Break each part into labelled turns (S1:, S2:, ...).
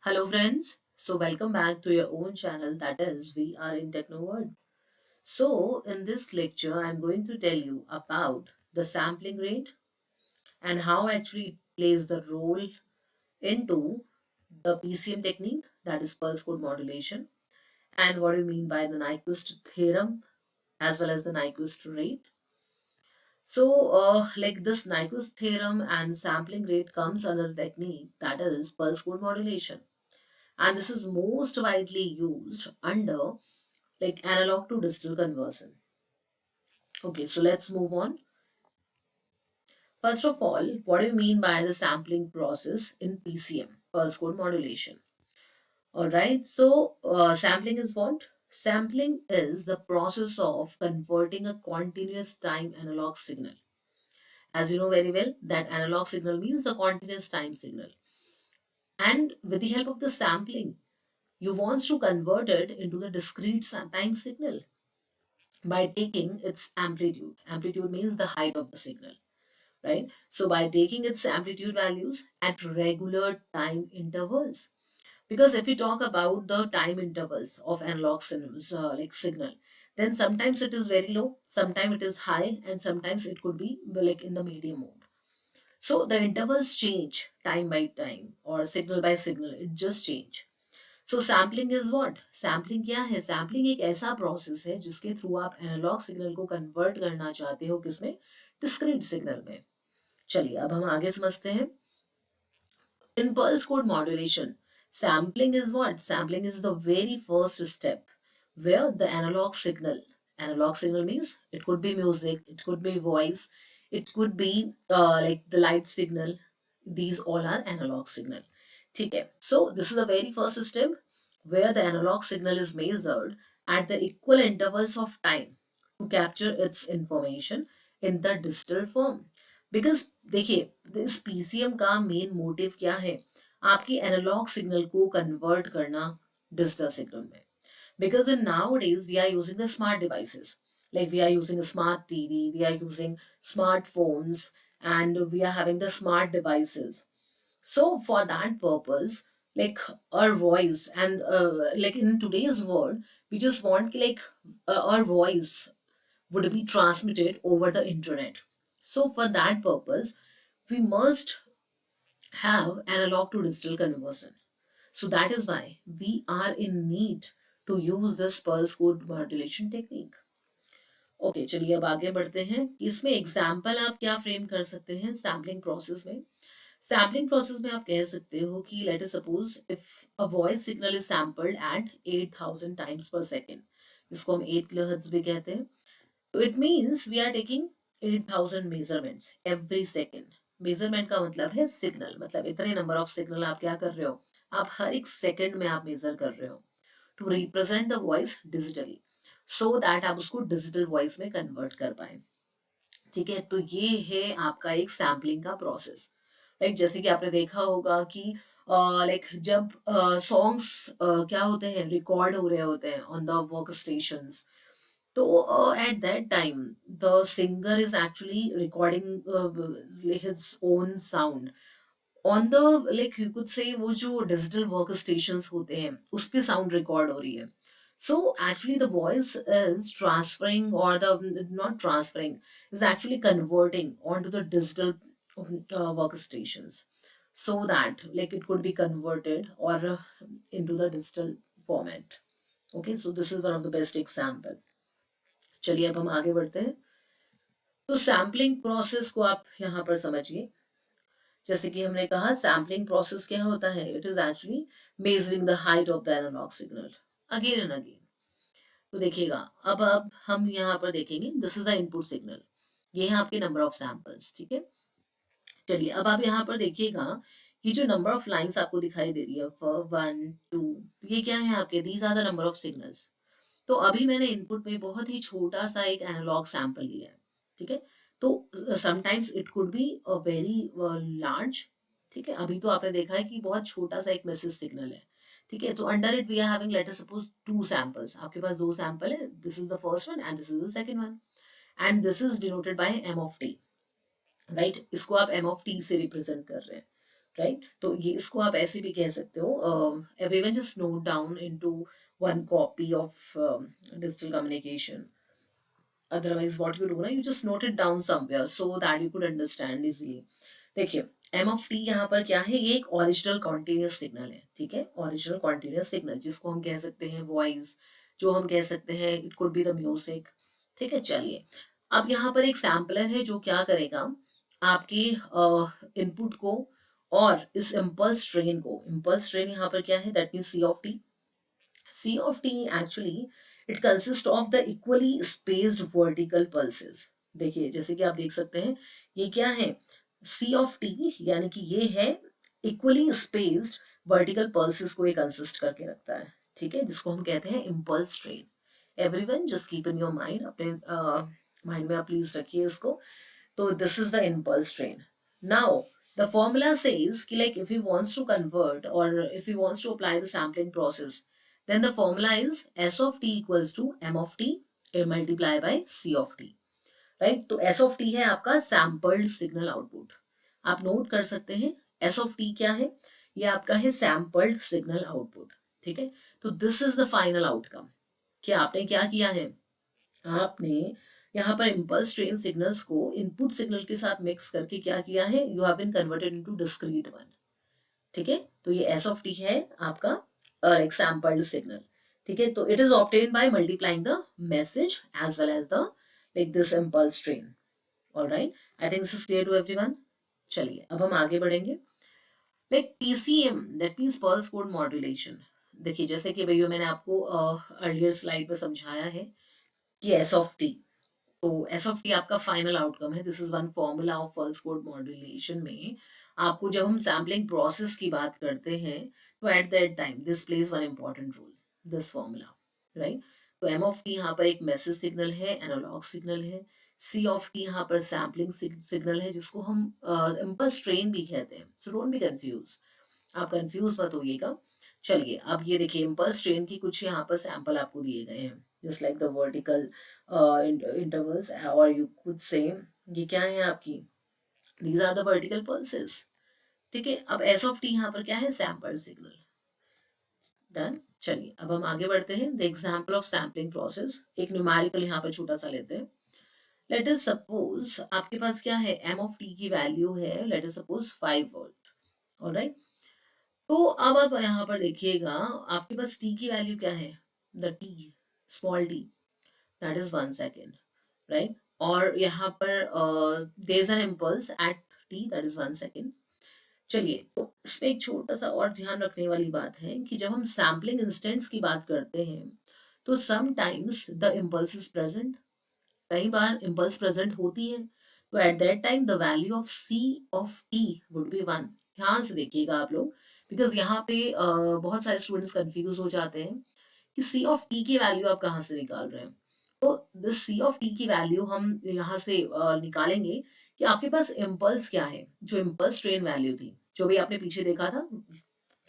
S1: Hello, friends. So, welcome back to your own channel that is We Are in Techno World. So, in this lecture, I'm going to tell you about the sampling rate and how actually it plays the role into the PCM technique, that is pulse code modulation, and what do you mean by the Nyquist theorem as well as the Nyquist rate. So, like this Nyquist theorem and sampling rate comes under the technique that is pulse code modulation, and this is most widely used under like analog to digital conversion. Okay, so let's move on. First of all, what do you mean by the sampling process in PCM, pulse code modulation? All right, so sampling is what? Sampling is the process of converting a continuous time analog signal. As you know very well, that analog signal means the continuous time signal. And with the help of the sampling, you want to convert it into the discrete time signal by taking its amplitude. Amplitude means the height of the signal, right? So by taking its amplitude values at regular time intervals. Because if we talk about the time intervals of analog like signal, then sometimes it is very low, sometimes it is high, and sometimes it could be like in the medium mode. So the intervals change time by time or signal by signal, it just change. So sampling is what sampling क्या है sampling एक ऐसा process है जिसके through आप analogue signal को convert करना चाहते हो किसमें डिस्क्रीट सिग्नल में चलिए अब हम आगे समझते हैं in pulse code modulation sampling is what sampling is the very first step where the analog signal means it could be music, it could be voice, it could be like the light signal. These all are analog signal. Okay, so this is the very first step where the analog signal is measured at the equal intervals of time to capture its information in the digital form. Because देखिए इस PCM का main motive क्या है आपकी analogue signal को convert करना digital signal में because in nowadays we are using the smart devices, like we are using a smart TV, we are using smartphones, and we are having the smart devices. So for that purpose, like our voice and like in today's world we just want like our voice would be transmitted over the internet. So for that purpose we must have analog to digital conversion. So that is why we are in need to use this pulse code modulation technique. Okay चलिए अब आगे बढ़ते हैं कि इसमें example आप क्या frame कर सकते हैं सैम्पलिंग प्रोसेस में. सैम्पलिंग प्रोसेस में आप कह सकते हो कि let us suppose if a voice signal is sampled at 8000 times per second, जिसको हम 8 किलोहर्ट्ज भी कहते हैं. तो it means we are taking 8000 measurements every second. Measurement का मतलब है सिग्नल, मतलब इतने नंबर ऑफ सिग्नल आप क्या कर रहे हो, आप हर एक सेकेंड में आप मेजर कर रहे हो to represent the voice digitally, so that आप उसको डिजिटल वॉइस में कन्वर्ट कर पाए. ठीक है, तो ये है आपका एक सैम्पलिंग का प्रोसेस. राइट, जैसे कि आपने देखा होगा कि लाइक जब सॉन्ग्स क्या होते हैं रिकॉर्ड हो रहे होते हैं ऑन द वर्क स्टेशंस. तो at that time the singer is actually recording his own sound on the, like you could say, वो जो डिजिटल वर्क स्टेशंस होते हैं उस पे साउंड रिकॉर्ड हो रही है. So actually the voice is transferring और the not transferring is actually converting onto the digital workstations, so that like it could be converted or into the digital format. Okay, so this is one of the best example. चलिए अब हम आगे बढ़ते हैं. तो sampling process को आप यहाँ पर समझिए. जैसे कि हमने कहा सैम्पलिंग प्रोसेस क्या होता है, it is actually measuring the height of the analog signal again and again. तो देखिएगा अब हम यहाँ पर देखेंगे this is the input signal, ये है आपके नंबर ऑफ सैंपल्स. ठीक है, चलिए अब आप यहाँ पर देखिएगा कि जो नंबर ऑफ लाइंस आपको दिखाई दे रही है 1 2, ये क्या है आपके, these are the number of signals. तो अभी मैंने इनपुट में बहुत ही छोटा सा एक एनालॉग सैंपल लिया है. ठीक है, तो sometimes it could be a very large. ठीक है, अभी तो आपने देखा है कि बहुत छोटा सा एक मैसेज सिग्नल है. ठीक है, तो under it we are having let us suppose 2 samples, आपके पास 2 सैंपल है, this is the first one and this is the second one, and this is denoted by M of T. Right, इसको आप M of T से represent कर रहे हैं. Right? तो ये इसको आप ऐसे भी कह सकते हो, everyone just note down into one copy of digital communication, otherwise what you do ना, you just note it down somewhere so that you could understand easily. देखिए, एम ऑफ टी यहाँ पर क्या है, ये एक ओरिजिनल कॉन्टिन्यूस सिग्नल है, ठीक है, ओरिजिनल कॉन्टिन्यूस सिग्नल जिसको हम कह सकते हैं वॉइस, जो हम कह सकते हैं it could be the music, ठीक है। चलिए, अब यहाँ पर एक सैम्पलर है जो क्या करेगा, आपके इनपुट को और इस इम्पल्स ट्रेन को, इम्पल्स ट्रेन यहाँ पर क्या है, that mean C of T, C of T actually it consists of the equally spaced vertical pulses. देखिए, जैसे कि आप देख सकते हैं, ये क्या है, C of T, यानी कि ये है इक्वली स्पेस्ड वर्टिकल पल्सेस को ये कंसिस्ट करके रखता है, ठीक है, जिसको हम कहते हैं impulse train. Everyone just keep in your mind, अपने माइंड में आप प्लीज रखिए इसको। तो this is the impulse train. Now, the formula says कि like if he wants to convert or if he wants to apply the sampling process, then the formula is S of t equals to M of t multiply by C of t. Right? तो S of t है आपका sampled signal output. आप note कर सकते हैं S of t क्या है, ये आपका है sampled signal output. ठीक है, तो this is the final outcome कि आपने क्या किया है, आपने यहाँ पर इम्पल्स ट्रेन सिग्नल्स को इनपुट सिग्नल के साथ मिक्स करके क्या किया है, you have been converted into discrete one, ठीक है। तो ये एस ऑफ टी है आपका एक सैम्पल्ड सिग्नल, ठीक है। तो it is obtained by multiplying the message as well as the like this impulse train. Alright, I think this is clear to everyone. चलिए, अब हम आगे बढ़ेंगे। Like PCM that means pulse code modulation. देखिए, जैसे कि भैया मैंने आपको अर्लियर स्लाइड पे समझाया है कि एस ऑफ टी, तो एस ऑफ टी आपका फाइनल आउटकम है। This is one formula of pulse code modulation में आपको जब हम सैम्पलिंग प्रोसेस की बात करते हैं, तो at that time this plays one important role, this formula, right. तो एम ऑफ टी यहाँ पर एक मैसेज सिग्नल है, एनालॉग सिग्नल है। सी ऑफ टी यहाँ पर सैम्पलिंग सिग्नल है, जिसको हम इम्पल्स ट्रेन भी कहते हैं, सो डोंट बी कंफ्यूज, आप कंफ्यूज मत होइएगा। चलिए, अब ये देखिए, इम्पल्स ट्रेन की कुछ यहाँ पर सैंपल आपको दिए गए हैं, just like the vertical intervals, और यू कुड से ये क्या है आपकी, these are the vertical pulses, ठीक है। अब एस ऑफ टी यहाँ पर क्या है, सैंपल सिग्नल। डन। चलिए, अब हम आगे बढ़ते हैं। The example of sampling process, एक न्यूमेरिकल यहाँ पर छोटा सा लेते हैं। लेट अस सपोज आपके पास क्या है, एम ऑफ टी की वैल्यू है, late us suppose 5 volt. Alright, तो अब आप यहाँ पर देखिएगा, आपके पास टी की वैल्यू क्या है, the T, small T, that is 1 second, right. और यहाँ पर there is an impulse at T, that is 1 second. चलिए, तो इसमें एक छोटा सा और ध्यान रखने वाली बात है कि जब हम सैम्पलिंग इंस्टेंट्स की बात करते हैं, तो sometimes the impulse is present, कई बार इम्पल्स प्रेजेंट होती है, तो at that time the value of C of T would be 1। ध्यान से देखिएगा आप लोग, बिकॉज यहाँ पे बहुत सारे स्टूडेंट्स कंफ्यूज हो जाते हैं कि सी ऑफ टी की वैल्यू आप कहाँ से निकाल रहे हैं। तो दिस सी ऑफ टी की वैल्यू हम यहाँ से निकालेंगे कि आपके पास इम्पल्स क्या है, जो इम्पल्स ट्रेन वैल्यू थी, जो भी आपने पीछे देखा था,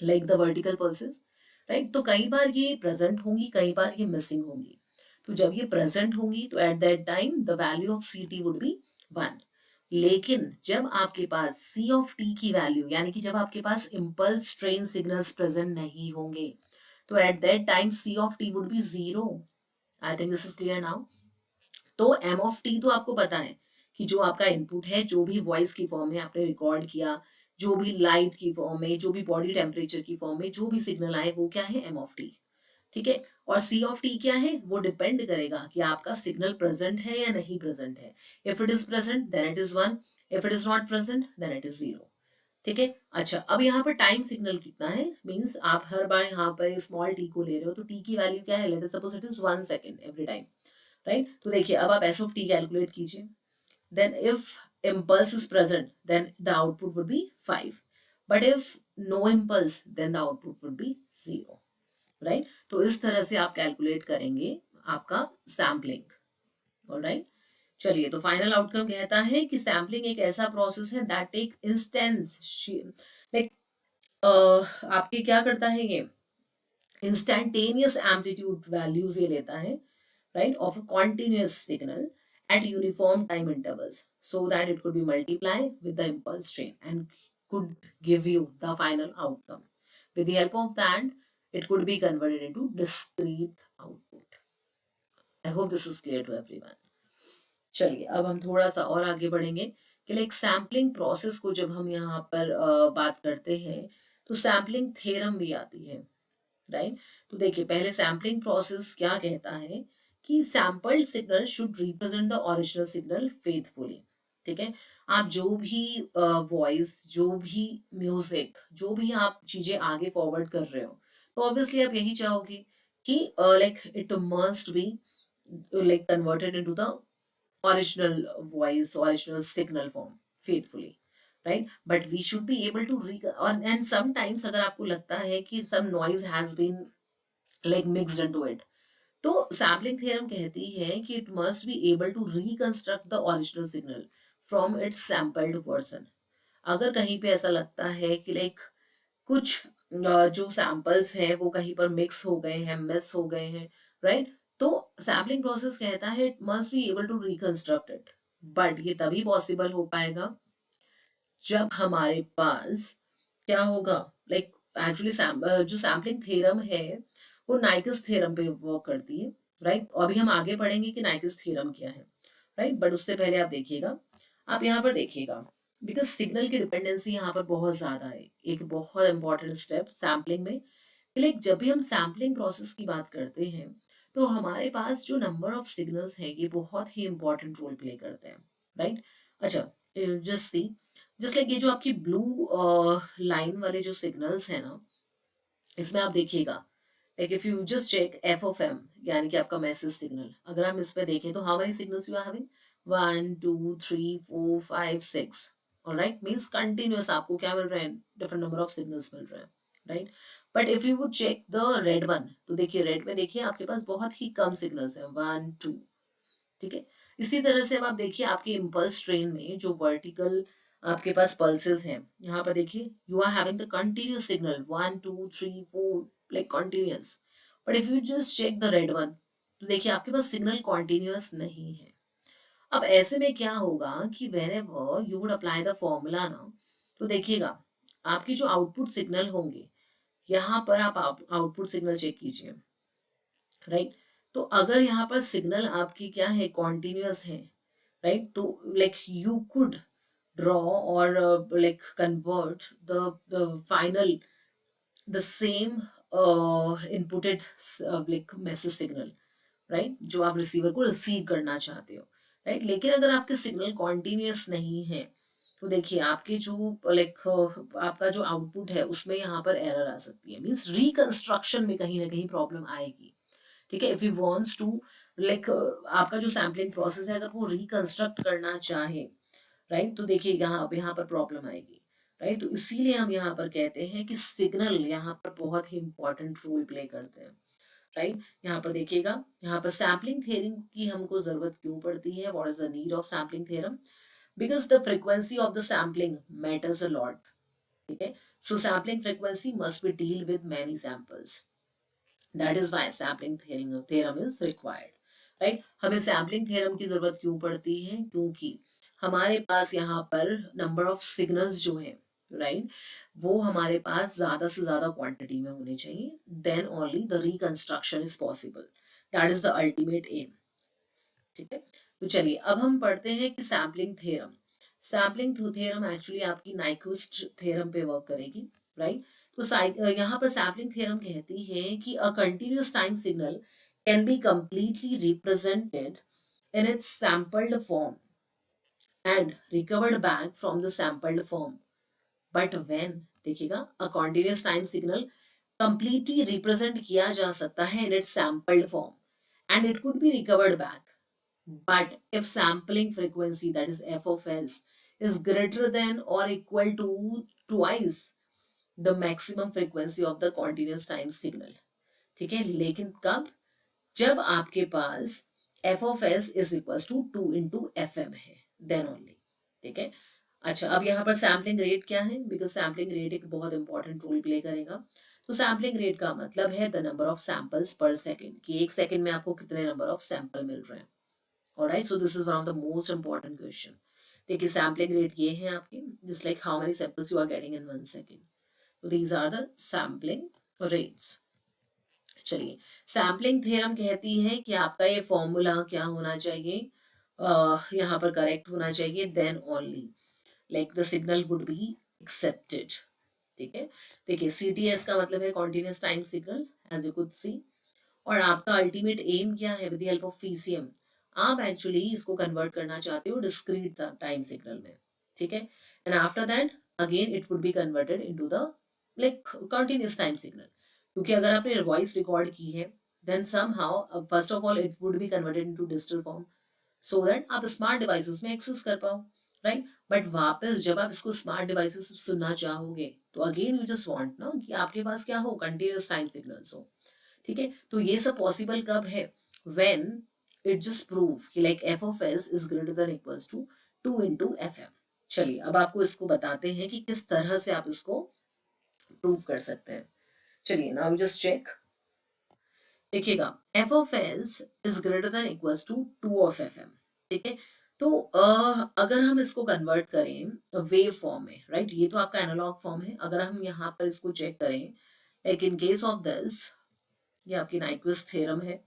S1: like the vertical pulses, right. तो कई बार ये प्रेजेंट होंगी, कई बार ये मिसिंग होंगी। तो जब ये प्रेजेंट होंगी, तो at that time the value of C T would be 1। लेकिन जब आपके पास सी ऑफ टी की वैल्यू, यानी कि जब आपके पास इम्पल्स ट्रेन सिग्नल्स प्रेजेंट नहीं होंगे, तो at that time C of T would be 0। I think this is clear now. तो एम ऑफ टी तो आपको पता है कि जो आपका इनपुट है, जो भी वॉइस की फॉर्म में आपने रिकॉर्ड किया, जो भी लाइट की फॉर्म में, जो भी बॉडी टेम्परेचर की फॉर्म में जो भी सिग्नल आए, वो क्या है, एम ऑफ टी, ठीक है। और सी ऑफ टी क्या है, वो डिपेंड करेगा कि आपका सिग्नल प्रेजेंट है या नहीं प्रेजेंट है। If it is present then it is 1, if it is not present then it is 0, ठीक है। अच्छा, अब यहाँ पर टाइम सिग्नल कितना है, मीन्स आप हर बार यहाँ पर स्मॉल टी को ले रहे हो, तो टी की वैल्यू क्या है, late us suppose it is 1 second every time, right. तो देखिए, अब आप एस ऑफ टी कैलकुलेट कीजिए, then if impulse is present then the output would be 5, but if no impulse then the output would be 0, right। तो इस तरह से आप कैलकुलेट करेंगे आपका सैम्पलिंग। ऑलराइट, चलिए, तो फाइनल आउटकम कहता है कि सैम्पलिंग एक ऐसा प्रोसेस है दैट टेक इंस्टेंस, लाइक आपके क्या करता है ये, इंस्टैंटेनियस एम्पलीट्यूड वैल्यूज ये लेता है, right, of a continuous signal at uniform time intervals so that it could be multiply with the impulse train and could give you the final outcome. With the help of that, it could be converted into discrete output. I hope this is clear to everyone. चलिए अब हम थोड़ा सा और आगे बढ़ेंगे कि like sampling process को जब हम यहाँ पर बात करते हैं तो सैम्पलिंग थ्योरम भी आती है, राइट? तो देखिए पहले सैम्पलिंग प्रोसेस क्या कहता है कि sampled signal should represent the original signal faithfully. ठीक है, आप जो भी वॉइस, जो भी म्यूजिक, जो भी आप चीजें आगे फॉरवर्ड कर रहे हो, तो ऑब्वियसली आप यही चाहोगे कि like it must be like converted into the original voice, original signal form faithfully, right? But we should be able to or and sometimes अगर आपको लगता है कि some noise has been like mixed into it, तो sampling theorem कहती है कि it must be able to reconstruct the original signal from its sampled version। अगर कहीं पे ऐसा लगता है कि लाइक कुछ जो सैंपल्स हैं वो कहीं पर मिक्स हो गए हैं, मिस हो गए हैं, राइट? तो सैम्पलिंग प्रोसेस कहता है it must be able to reconstruct it. But ये तभी पॉसिबल हो पाएगा जब हमारे पास क्या होगा, लाइक एक्चुअली जो सैम्पलिंग थ्योरम है वो नाइक्स थ्योरम पे वर्क करती है, राइट? अभी हम आगे पढ़ेंगे कि नाइक्स थ्योरम क्या है, राइट? बट उससे पहले आप देखिएगा, आप यहाँ पर देखिएगा, बिकॉज सिग्नल की डिपेंडेंसी यहाँ पर बहुत ज़्यादा है। एक बहुत इंपॉर्टेंट स्टेप सैम्पलिंग में, लाइक जब भी हम सैम्पलिंग प्रोसेस की बात करते हैं तो हमारे पास जो नंबर ऑफ सिग्नल्स हैं ये बहुत ही इंपॉर्टेंट रोल प्ले करते हैं, राइट? अच्छा, जस्ट सी, जस्ट लाइक ये जो आपकी ब्लू लाइन वाले जो सिग्नल्स हैं ना, इसमें आप देखिएगा, like if you just check F of M, यानी कि आपका मैसेज सिग्नल, अगर हम इस पे देखें तो how many signals you are having, 1 2 3 4 5 6, alright? Means continuous आपको क्या मिल रहे हैं, डिफरेंट नंबर ऑफ सिग्नल्स मिल रहे हैं, right? But if you would check the red one, तो देखिए रेड में देखिए आपके पास बहुत ही कम सिग्नल्स हैं, 1 2। ठीक है, इसी तरह से अब आप देखिए आपके इम्पल्स ट्रेन में जो वर्टिकल आपके पास पल्सेस हैं, यहाँ पर देखिए you are having the continuous signal 1 2 3 4, like continuous. But if you just check the red one, तो देखिए आपके पास सिग्नल कॉन्टिन्यूअस नहीं है। अब ऐसे में क्या होगा कि wherever you would apply the formula ना, तो देखिएगा आपकी जो आउटपुट सिग्नल होंगे, यहाँ पर आप आउटपुट सिग्नल चेक कीजिए, राइट? तो अगर यहाँ पर सिग्नल आपकी क्या है, कॉन्टिन्यूअस है, राइट? तो लाइक यू कुड ड्रॉ और like convert the final the same inputted like message signal, right? जो आप रिसीवर को रिसीव करना चाहते हो, राइट? लेकिन अगर आपके सिग्नल कॉन्टिन्यूअस नहीं है, तो देखिए आपके जो लाइक आपका जो आउटपुट है उसमें यहाँ पर एरर आ सकती है, मीन्स रिकंस्ट्रक्शन में कहीं ना कहीं प्रॉब्लम आएगी। ठीक है, if you wants to like आपका जो सैम्पलिंग प्रोसेस है अगर वो रिकंस्ट्रक्ट करना चाहे, राइट, तो देखिए यहाँ पर प्रॉब्लम आएगी, राइट? तो इसीलिए हम यहाँ पर कहते हैं कि सिग्नल यहाँ पर बहुत ही इंपॉर्टेंट रोल प्ले करते हैं, राइट? यहाँ पर देखिएगा, यहाँ पर सैम्पलिंग थ्योरम की हमको जरूरत क्यों पड़ती है, what is the need of sampling theorem? Because the frequency of the sampling matters a lot. ठीक है, so sampling frequency must be deal with many samples, that is why sampling theorem is required, right? हमें sampling theorem की जरूरत क्यों पड़ती है? क्योंकि हमारे पास यहाँ पर नंबर ऑफ सिग्नल्स जो है, राइट, वो हमारे पास ज्यादा से ज्यादा क्वांटिटी में होने चाहिए, then only the reconstruction is possible, that is the ultimate aim. ठीक है, तो चलिए अब हम पढ़ते हैं कि sampling theorem, sampling theorem actually आपकी नाइक्विस्ट थ्योरम पे वर्क करेगी, राइट? तो यहाँ पर सैम्पलिंग थ्योरम कहती है कि a continuous time signal can be completely represented in its sampled form and recovered back from the sampled form, but when, देखिएगा, a continuous time signal completely represent किया जा सकता है in its sampled form and it could be recovered back, but if sampling frequency, that is f of s, is greater than or equal to twice the maximum frequency of the continuous time signal। ठीक है, लेकिन कब? जब आपके पास F of S is equal to 2 into FM है, then only. ठीक है, अच्छा अब यहाँ पर सैम्पलिंग रेट क्या है, बिकॉज सैम्पलिंग रेट एक बहुत इंपॉर्टेंट रोल प्ले करेगा। तो सैम्पलिंग रेट का मतलब है द नंबर ऑफ सैंपल्स पर सेकेंड, कि एक सेकेंड में आपको कितने नंबर ऑफ सैंपल मिल रहे हैं। Alright, so this is one of the most important question देखिए सैम्पलिंग रेट ये है आपके, just like how many samples you are getting in 1 second. तो these are the sampling rates. चलिए, सैम्पलिंग थ्योरम कहती है कि आपका ये फॉर्मूला क्या होना चाहिए, यहाँ पर करेक्ट होना चाहिए, then only like the signal would be accepted. ठीक है, देखिए CTS का मतलब है continuous time signal, as you could see. और आपका अल्टीमेट एम क्या है, with the help of PCM आप एक्चुअली इसको कन्वर्ट करना चाहते हो डिस्क्रीट टाइम सिग्नल में। ठीक है, and after that again it would be converted into the like continuous time signal. क्योंकि अगर आपने वॉइस रिकॉर्ड की है, then somehow first of all it would be converted into digital form, so that आप smart devices में access कर पाओ, right. But वापस जब आप इसको स्मार्ट डिवाइसेस से सुनना चाहोगे, तो अगेन यू जस्ट वांट ना कि आपके पास क्या हो, कंटिन्यूअस टाइम सिग्नल्स हो। ठीक है, तो ये सब पॉसिबल कब है, व्हेन इट जस्ट प्रूव कि like F of S is greater than equals to 2 into FM। चलिए अब आपको इसको बताते हैं कि किस तरह से आप इसको प्रूव कर सकते हैं। चलिए नाउ जस्ट चेक। देखिएगा, F of S is greater than equals to 2 of FM। ठीक है, तो अगर हम इसको कन्वर्ट करें वेव फॉर्म में, राइट, ये तो आपका एनालॉग फॉर्म है, अगर हम यहाँ पर इसको चेक करें, like in case of this, ये आपकी नाइक्विस्ट थ्योरम है।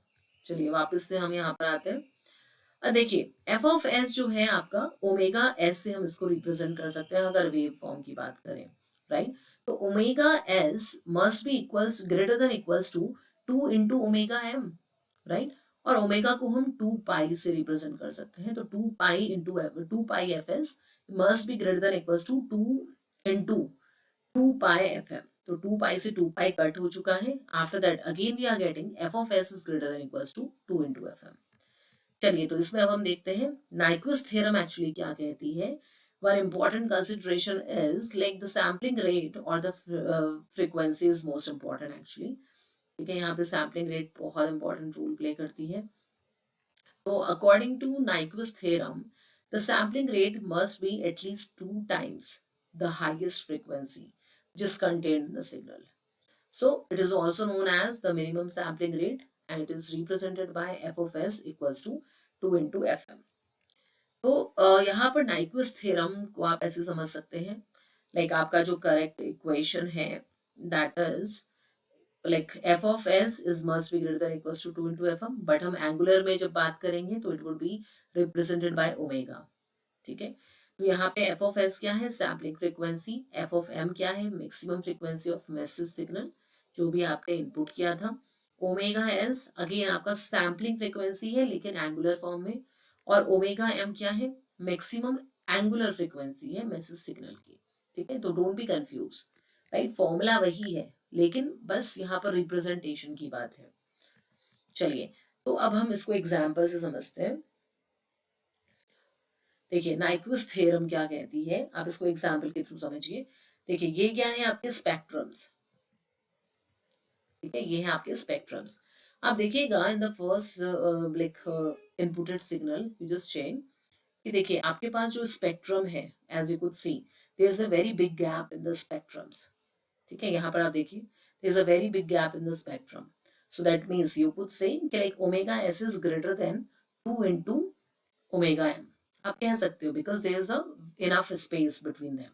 S1: चलिए वापस से हम यहाँ पर आते हैं। देखिए एफ ऑफ एस जो है आपका ओमेगा एस से हम इसको रिप्रेजेंट कर सकते हैं अगर वेव फॉर्म की बात करें, राइट। तो omega S must be equals greater than equals to 2 into omega M, right. और ओमेगा को हम 2 पाई से रिप्रेजेंट कर सकते हैं, तो 2 pi F S must be greater than equals to 2 into 2 pi FM। तो 2 पाई से 2 पाई कट हो चुका है। After that again we are getting F of S is greater than equals to 2 into FM। चलिए तो इसमें अब हम देखते हैं नाइक्विस्ट थ्योरम एक्चुअली क्या कहती है। One important consideration is like the sampling rate or the frequency is most important actually। ठीक है, यहाँ पे सैम्पलिंग रेट बहुत इंपॉर्टेंट रोल प्ले करती है। तो according to Nyquist theorem the sampling rate must be at least 2 times the highest frequency which is contained in the signal। So it is also known as the minimum sampling rate and it is represented by f of s equals to 2 into FM। तो यहाँ पर Nyquist theorem को आप ऐसे समझ सकते हैं, like आपका जो करेक्ट इक्वेशन है that is like F of S is must be greater than equals to 2 into FM, but हम एंगुलर में जब बात करेंगे तो it would be represented by omega. ठीक है, तो यहाँ पे एफ ऑफ एस क्या है, sampling frequency, F of M क्या है, maximum frequency of message signal जो भी आपने इनपुट किया था, ओमेगा एस अगेन आपका सैम्पलिंग फ्रीक्वेंसी है लेकिन एंगुलर फॉर्म में, और ओमेगा एम क्या है, मैक्सिमम एंगुलर फ्रीक्वेंसी है मैसेज सिग्नल की। ठीक है, तो don't be confuse, right, formula वही है लेकिन बस यहाँ पर रिप्रेजेंटेशन की बात है। चलिए तो अब हम इसको एग्जाम्पल से समझते हैं। देखिए नाइक्विस्ट थ्योरम क्या कहती है, आप इसको एग्जाम्पल के थ्रू समझिए। देखिए ये क्या है, आपके स्पेक्ट्रम्स। ठीक है, ये है आपके स्पेक्ट्रम्स। आप देखिएगा in the first like inputted signal you just check कि देखिए आपके पास जो स्पेक्ट्रम है, as you could see there is a very big gap in the spectrums. ठीक है, यहाँ पर आप देखिए there is a very big gap in the spectrum, so that means you could say like omega S is greater than 2 into omega M. आप कह सकते हो because there is a enough space between them.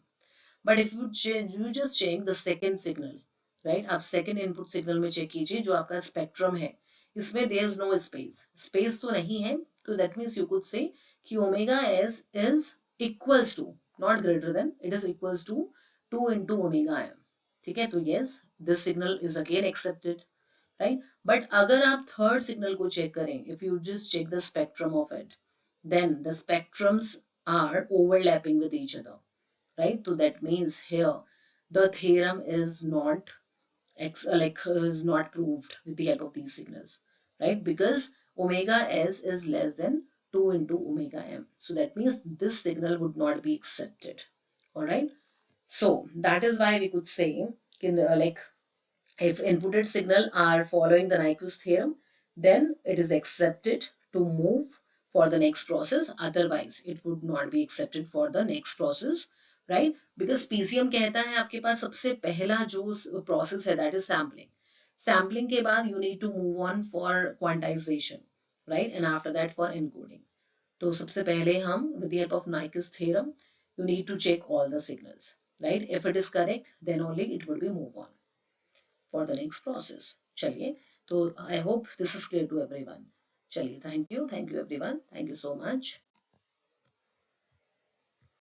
S1: But if you change, you just check the second signal, right, आप second input signal में check कीजिए जो आपका spectrum है, इसमें there is no space, space तो नहीं है, तो that means you could say कि omega S is equals to, not greater than, it is equals to 2 into omega M. ठीक है, तो yes this signal is again accepted, right. बट अगर आप थर्ड सिग्नल को चेक करें, if you just check the spectrum of it, then the spectrums are overlapping with each other, right? So that means here the theorem is not is not proved with the help of these signals, right? Because omega s is less than 2 into omega m, so that means this signal would not be accepted. All right, so that is why we could say like if inputted signal are following the Nyquist theorem, then it is accepted to move for the next process. Otherwise, it would not be accepted for the next process, right? Because PCM कहता है आपके पास सबसे पहला जो process है that is sampling. Sampling के बाद you need to move on for quantization, right? And after that for encoding. तो सबसे पहले हम with the help of Nyquist theorem, you need to check all the signals, right? If it is correct, then only it will be move on for the next process. चलिए, तो I hope this is clear to everyone. चलिए, thank you everyone, thank you so much.